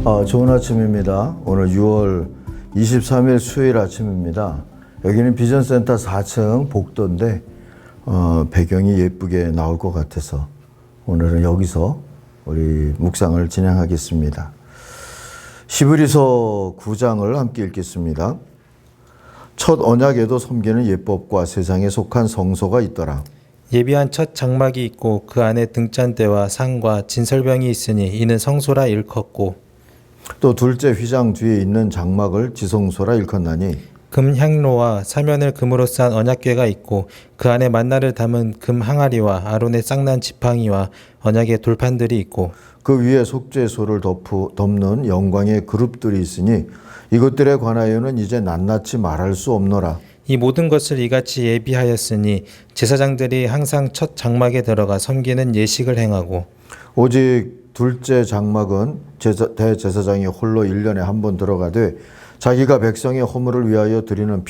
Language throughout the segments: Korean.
좋은 아침입니다. 오늘 6월 23일 수요일 아침입니다. 여기는 비전센터 4층 복도인데 배경이 예쁘게 나올 것 같아서 오늘은 여기서 우리 묵상을 진행하겠습니다. 히브리서 9장을 함께 읽겠습니다. 첫 언약에도 섬기는 예법과 세상에 속한 성소가 있더라. 예비한 첫 장막이 있고 그 안에 등잔대와 상과 진설병이 있으니 이는 성소라 일컫고, 또 둘째 휘장 뒤에 있는 장막을 지성소라 일컫나니 금 향로와 사면을 금으로 싼 언약궤가 있고 그 안에 만나를 담은 금 항아리와 아론의 쌍난 지팡이와 언약의 돌판들이 있고, 그 위에 속죄소를 덮는 영광의 그룹들이 있으니 이것들에 관하여는 이제 낱낱이 말할 수 없노라. 이 모든 것을 이같이 예비하였으니 제사장들이 항상 첫 장막에 들어가 섬기는 예식을 행하고, 오직 둘째 장막은 대제사장이 홀로 1년에 한 번 들어가되 자기가 백성의 허물을 위하여 드리는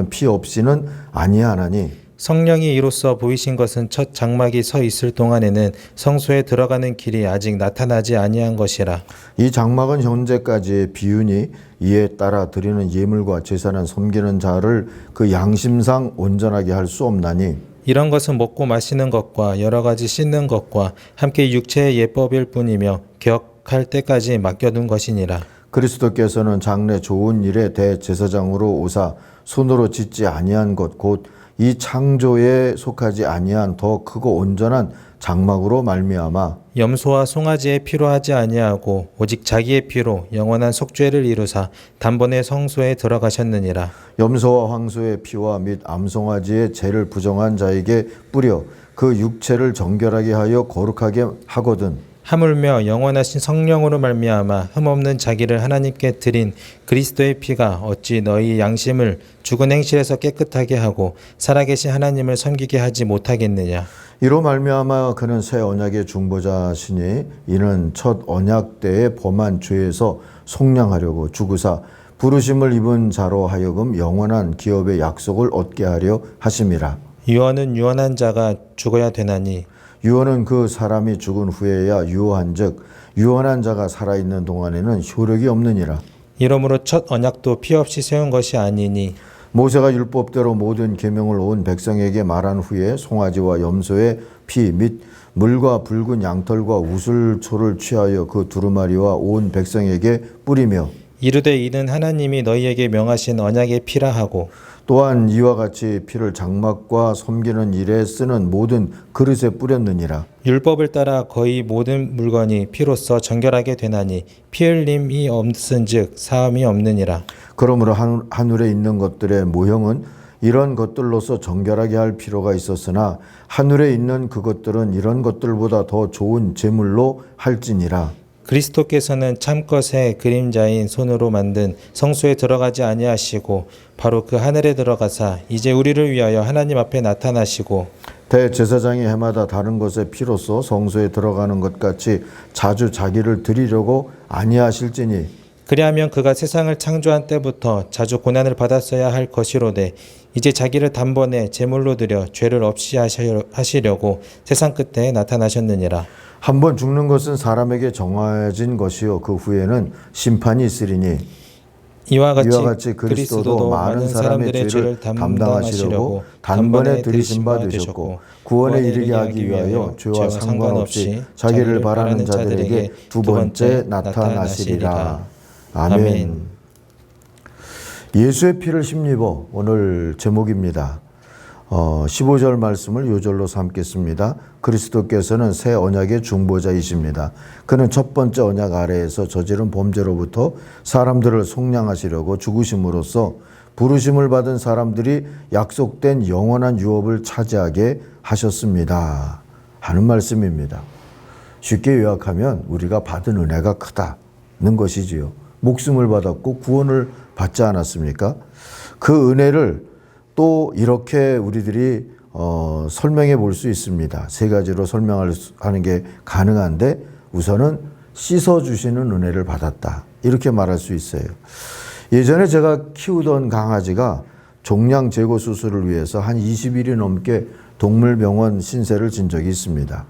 피 없이는 아니하나니, 성령이 이로써 보이신 것은 첫 장막이 서 있을 동안에는 성소에 들어가는 길이 아직 나타나지 아니한 것이라. 이 장막은 현재까지의 비유니 이에 따라 드리는 예물과 제사는 섬기는 자를 그 양심상 온전하게 할 수 없나니, 이런 것은 먹고 마시는 것과 여러 가지 씻는 것과 함께 육체의 예법일 뿐이며 개혁할 때까지 맡겨둔 것이니라. 그리스도께서는 장래 좋은 일에 대제사장으로 오사 손으로 짓지 아니한 것 곧 이 창조에 속하지 아니한 더 크고 온전한 장막으로 말미암아 염소와 송아지의 피로 하지 아니하고 오직 자기의 피로 영원한 속죄를 이루사 단번에 성소에 들어가셨느니라. 염소와 황소의 피와 및 암송아지의 죄를 부정한 자에게 뿌려 그 육체를 정결하게 하여 거룩하게 하거든. 하물며 영원하신 성령으로 말미암아 흠없는 자기를 하나님께 드린 그리스도의 피가 어찌 너희 양심을 죽은 행실에서 깨끗하게 하고 살아계신 하나님을 섬기게 하지 못하겠느냐. 이로 말미암아 그는 새 언약의 중보자시니 이는 첫 언약 때에 범한 죄에서 속량하려고 죽으사 부르심을 입은 자로 하여금 영원한 기업의 약속을 얻게 하려 하심이라. 유언은 유언한 자가 죽어야 되나니 유언은 그 사람이 죽은 후에야 유효한즉 유언한 자가 살아있는 동안에는 효력이 없느니라. 이러므로 첫 언약도 피 없이 세운 것이 아니니 모세가 율법대로 모든 계명을 온 백성에게 말한 후에 송아지와 염소의 피 및 물과 붉은 양털과 우슬초를 취하여 그 두루마리와 온 백성에게 뿌리며 이르되 이는 하나님이 너희에게 명하신 언약의 피라 하고, 또한 이와 같이 피를 장막과 섬기는 일에 쓰는 모든 그릇에 뿌렸느니라. 율법을 따라 거의 모든 물건이 피로써 정결하게 되나니 피 흘림이 없은즉 사함이 없느니라. 그러므로 하늘에 있는 것들의 모형은 이런 것들로서 정결하게 할 필요가 있었으나 하늘에 있는 그것들은 이런 것들보다 더 좋은 제물로 할지니라. 그리스도께서는 참것의 그림자인 손으로 만든 성소에 들어가지 아니하시고 바로 그 하늘에 들어가사 이제 우리를 위하여 하나님 앞에 나타나시고, 대제사장이 해마다 다른 것의 피로써 성소에 들어가는 것 같이 자주 자기를 드리려고 아니하실지니, 그리하면 그가 세상을 창조한 때부터 자주 고난을 받았어야 할 것이로되 이제 자기를 단번에 제물로 드려 죄를 없이 하시려고 세상 끝에 나타나셨느니라. 한 번 죽는 것은 사람에게 정해진 것이요 그 후에는 심판이 있으리니, 이와 같이 그리스도도 많은 사람의 죄를 담당하시려고 단번에 들이신 바 되셨고 구원에 이르게 하기 위하여 죄와 상관없이 자기를 바라는 자들에게 두 번째 나타나시리라. 아멘. 예수의 피를 힘입어 오늘 제목입니다. 15절 말씀을 요절로 삼겠습니다. 그리스도께서는 새 언약의 중보자이십니다. 그는 첫 번째 언약 아래에서 저지른 범죄로부터 사람들을 속량하시려고 죽으심으로써 부르심을 받은 사람들이 약속된 영원한 유업을 차지하게 하셨습니다 하는 말씀입니다. 쉽게 요약하면 우리가 받은 은혜가 크다는 것이지요. 목숨을 받았고 구원을 받지 않았습니까? 그 은혜를 또 이렇게 우리들이 설명해 볼 수 있습니다. 세 가지로 설명하는 게 가능한데 우선은 씻어주시는 은혜를 받았다, 이렇게 말할 수 있어요. 예전에 제가 키우던 강아지가 종양 제거 수술을 위해서 한 20일이 넘게 동물병원 신세를 진 적이 있습니다.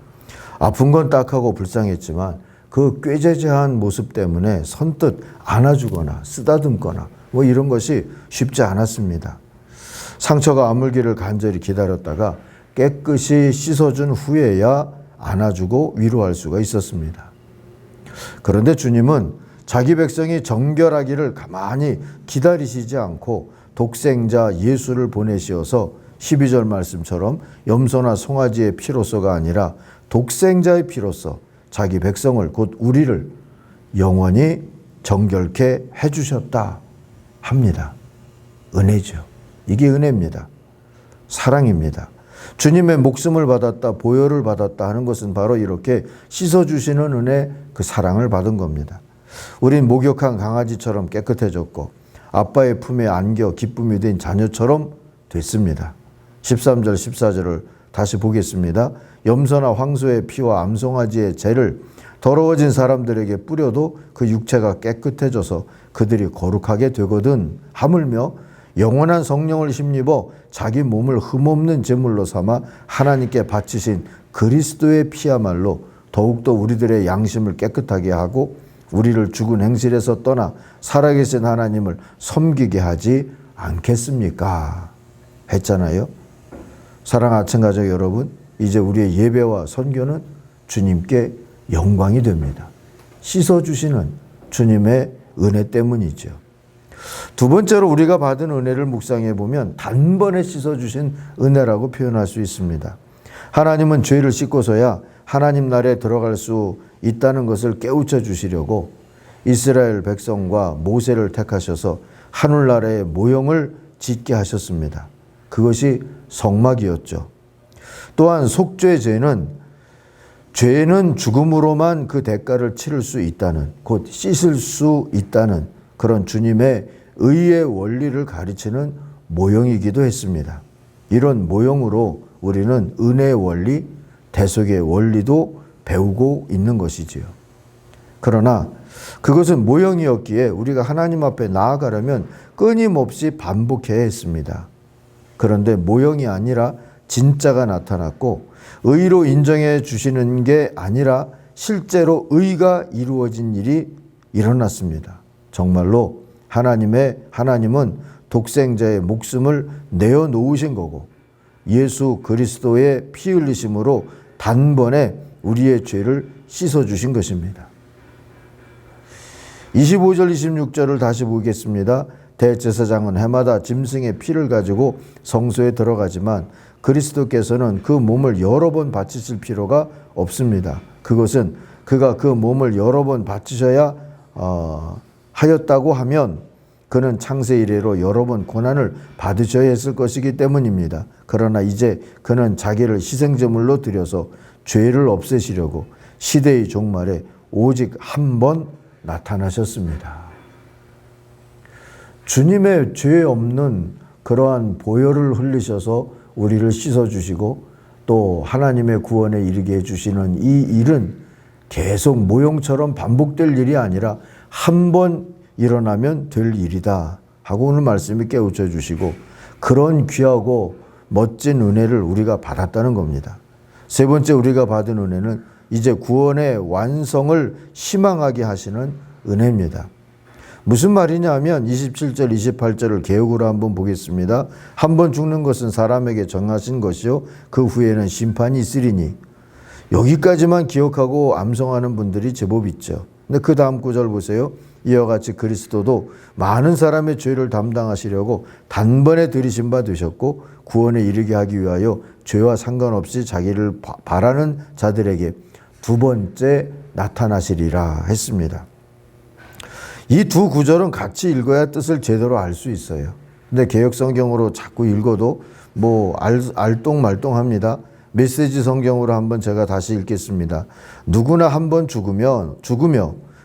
아픈 건 딱하고 불쌍했지만 그 꾀죄죄한 모습 때문에 선뜻 안아주거나 쓰다듬거나 뭐 이런 것이 쉽지 않았습니다. 상처가 아물기를 간절히 기다렸다가 깨끗이 씻어준 후에야 안아주고 위로할 수가 있었습니다. 그런데 주님은 자기 백성이 정결하기를 가만히 기다리시지 않고 독생자 예수를 보내시어서 12절 말씀처럼 염소나 송아지의 피로서가 아니라 독생자의 피로서 자기 백성을 곧 우리를 영원히 정결케 해주셨다 합니다. 은혜죠. 이게 은혜입니다. 사랑입니다. 주님의 목숨을 받았다, 보혈을 받았다 하는 것은 바로 이렇게 씻어주시는 은혜, 그 사랑을 받은 겁니다. 우린 목욕한 강아지처럼 깨끗해졌고 아빠의 품에 안겨 기쁨이 된 자녀처럼 됐습니다. 13절 14절을 다시 보겠습니다. 염소나 황소의 피와 암송아지의 재를 더러워진 사람들에게 뿌려도 그 육체가 깨끗해져서 그들이 거룩하게 되거든 하물며 영원한 성령을 힘입어 자기 몸을 흠없는 제물로 삼아 하나님께 바치신 그리스도의 피야말로 더욱더 우리들의 양심을 깨끗하게 하고 우리를 죽은 행실에서 떠나 살아계신 하나님을 섬기게 하지 않겠습니까? 했잖아요. 사랑하는 아침가족 여러분, 이제 우리의 예배와 선교는 주님께 영광이 됩니다. 씻어주시는 주님의 은혜 때문이죠. 두 번째로 우리가 받은 은혜를 묵상해 보면 단번에 씻어주신 은혜라고 표현할 수 있습니다. 하나님은 죄를 씻고서야 하나님 나라에 들어갈 수 있다는 것을 깨우쳐 주시려고 이스라엘 백성과 모세를 택하셔서 하늘나라의 모형을 짓게 하셨습니다. 그것이 성막이었죠. 또한 속죄 죄는 죽음으로만 그 대가를 치를 수 있다는, 곧 씻을 수 있다는 그런 주님의 의의 원리를 가르치는 모형이기도 했습니다. 이런 모형으로 우리는 은혜의 원리, 대속의 원리도 배우고 있는 것이지요. 그러나 그것은 모형이었기에 우리가 하나님 앞에 나아가려면 끊임없이 반복해야 했습니다. 그런데 모형이 아니라 진짜가 나타났고 의로 인정해 주시는 게 아니라 실제로 의가 이루어진 일이 일어났습니다. 정말로 하나님은 독생자의 목숨을 내어 놓으신 거고 예수 그리스도의 피 흘리심으로 단번에 우리의 죄를 씻어 주신 것입니다. 25절 26절을 다시 보겠습니다. 대제사장은 해마다 짐승의 피를 가지고 성소에 들어가지만 그리스도께서는 그 몸을 여러 번 바치실 필요가 없습니다. 그것은 그가 그 몸을 여러 번 바치셔야 하였다고 하면 그는 창세 이래로 여러 번 고난을 받으셔야 했을 것이기 때문입니다. 그러나 이제 그는 자기를 희생제물로 드려서 죄를 없애시려고 시대의 종말에 오직 한 번 나타나셨습니다. 주님의 죄 없는 그러한 보혈을 흘리셔서 우리를 씻어주시고 또 하나님의 구원에 이르게 해주시는 이 일은 계속 모형처럼 반복될 일이 아니라 한 번 일어나면 될 일이다 하고 오늘 말씀이 깨우쳐 주시고 그런 귀하고 멋진 은혜를 우리가 받았다는 겁니다. 세 번째 우리가 받은 은혜는 이제 구원의 완성을 희망하게 하시는 은혜입니다. 무슨 말이냐 하면 27절 28절을 개역으로 한번 보겠습니다. 한 번 죽는 것은 사람에게 정하신 것이요 그 후에는 심판이 있으리니. 여기까지만 기억하고 암송하는 분들이 제법 있죠. 근데 그 다음 구절 보세요. 이와 같이 그리스도도 많은 사람의 죄를 담당하시려고 단번에 들이신 바 되셨고 구원에 이르게 하기 위하여 죄와 상관없이 자기를 바라는 자들에게 두 번째 나타나시리라 했습니다. 이 두 구절은 같이 읽어야 뜻을 제대로 알 수 있어요. 근데 개역성경으로 자꾸 읽어도 알똥말똥합니다. 메시지 성경으로 한번 제가 다시 읽겠습니다. 누구나 한 번 죽으며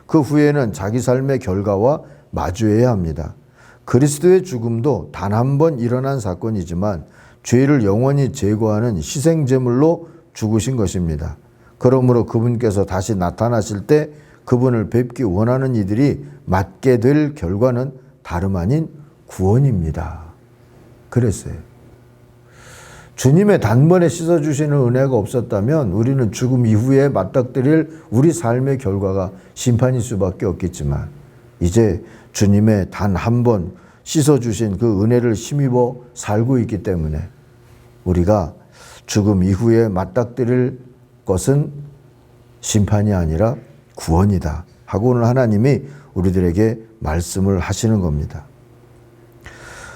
그 후에는 자기 삶의 결과와 마주해야 합니다. 그리스도의 죽음도 단 한 번 일어난 사건이지만 죄를 영원히 제거하는 희생제물로 죽으신 것입니다. 그러므로 그분께서 다시 나타나실 때 그분을 뵙기 원하는 이들이 맞게 될 결과는 다름 아닌 구원입니다. 그랬어요. 주님의 단번에 씻어주시는 은혜가 없었다면 우리는 죽음 이후에 맞닥뜨릴 우리 삶의 결과가 심판일 수밖에 없겠지만, 이제 주님의 단 한 번 씻어주신 그 은혜를 힘입어 살고 있기 때문에 우리가 죽음 이후에 맞닥뜨릴 것은 심판이 아니라 구원이다 하고 오늘 하나님이 우리들에게 말씀을 하시는 겁니다.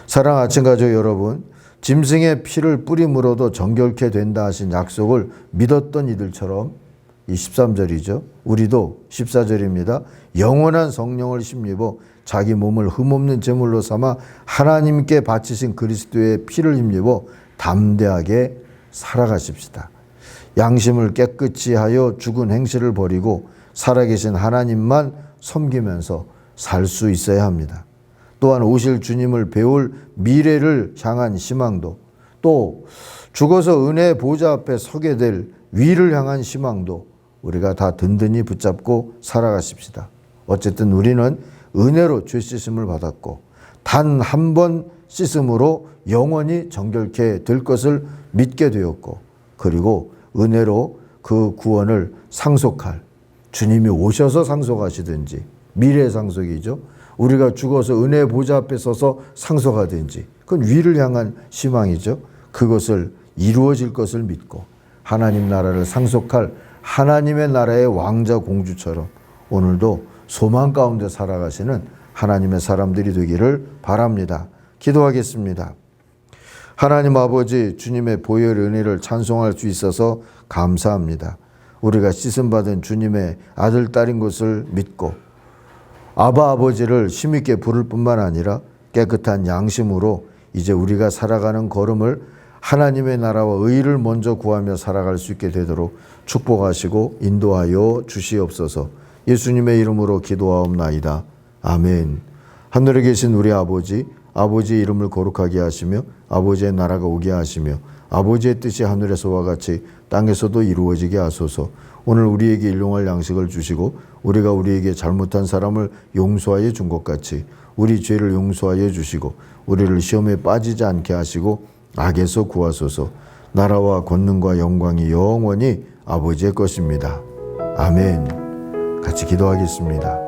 사랑 아침 가족 여러분, 짐승의 피를 뿌림으로도 정결케 된다 하신 약속을 믿었던 이들처럼, 이 13절이죠. 우리도 14절입니다. 영원한 성령을 힘입어 자기 몸을 흠없는 제물로 삼아 하나님께 바치신 그리스도의 피를 힘입어 담대하게 살아가십시다. 양심을 깨끗이 하여 죽은 행실을 버리고 살아계신 하나님만 섬기면서 살 수 있어야 합니다. 또한 오실 주님을 배울 미래를 향한 희망도, 또 죽어서 은혜의 보좌 앞에 서게 될 위를 향한 희망도 우리가 다 든든히 붙잡고 살아가십시다. 어쨌든 우리는 은혜로 죄 씻음을 받았고 단 한 번 씻음으로 영원히 정결케 될 것을 믿게 되었고, 그리고 은혜로 그 구원을 상속할, 주님이 오셔서 상속하시든지 미래의 상속이죠. 우리가 죽어서 은혜의 보좌 앞에 서서 상속하든지, 그건 위를 향한 희망이죠. 그것을 이루어질 것을 믿고 하나님 나라를 상속할 하나님의 나라의 왕자 공주처럼 오늘도 소망 가운데 살아가시는 하나님의 사람들이 되기를 바랍니다. 기도하겠습니다. 하나님 아버지, 주님의 보혈 은혜를 찬송할 수 있어서 감사합니다. 우리가 씻음받은 주님의 아들, 딸인 것을 믿고 아바 아버지를 힘있게 부를 뿐만 아니라 깨끗한 양심으로 이제 우리가 살아가는 걸음을 하나님의 나라와 의를 먼저 구하며 살아갈 수 있게 되도록 축복하시고 인도하여 주시옵소서. 예수님의 이름으로 기도하옵나이다. 아멘. 하늘에 계신 우리 아버지, 아버지의 이름을 거룩하게 하시며 아버지의 나라가 오게 하시며 아버지의 뜻이 하늘에서와 같이 땅에서도 이루어지게 하소서. 오늘 우리에게 일용할 양식을 주시고 우리가 우리에게 잘못한 사람을 용서하여 준 것 같이 우리 죄를 용서하여 주시고 우리를 시험에 빠지지 않게 하시고 악에서 구하소서. 나라와 권능과 영광이 영원히 아버지의 것입니다. 아멘. 같이 기도하겠습니다.